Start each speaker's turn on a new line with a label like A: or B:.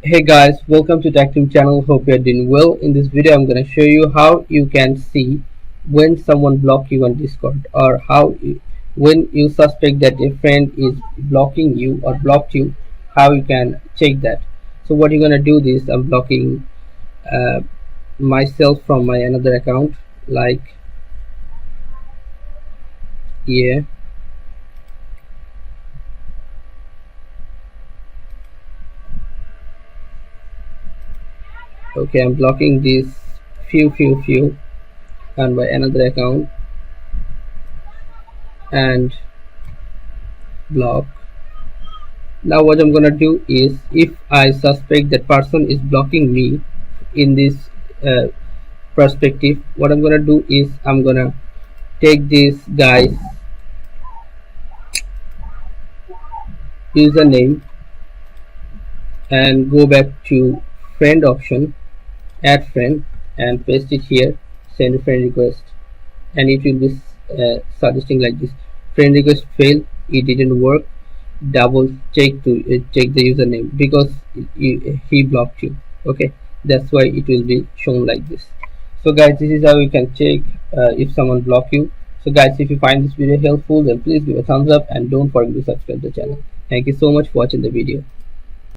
A: Hey guys, welcome to TechTeam channel. Hope you're doing well. In this video, I'm going to show you how you can see when someone blocked you on Discord, or when you suspect that a friend is blocking you or blocked you, how you can check that. So what you're going to do this, I'm blocking uh, myself from my another account, like yeah. Okay, I'm blocking this few on my another account and block. Now what I'm gonna do is, if I suspect that person is blocking me in this uh, perspective, what I'm gonna do is I'm gonna take this guy's username and go back to friend option, add friend, and paste it here, send a friend request, and it will be suggesting like this: friend request failed, it didn't work, double check the username, because he blocked you. Okay, that's why it will be shown like this. So guys, this is how you can check if someone block you. So guys, if you find this video helpful, then please give a thumbs up and don't forget to subscribe the channel. Thank you so much for watching the video.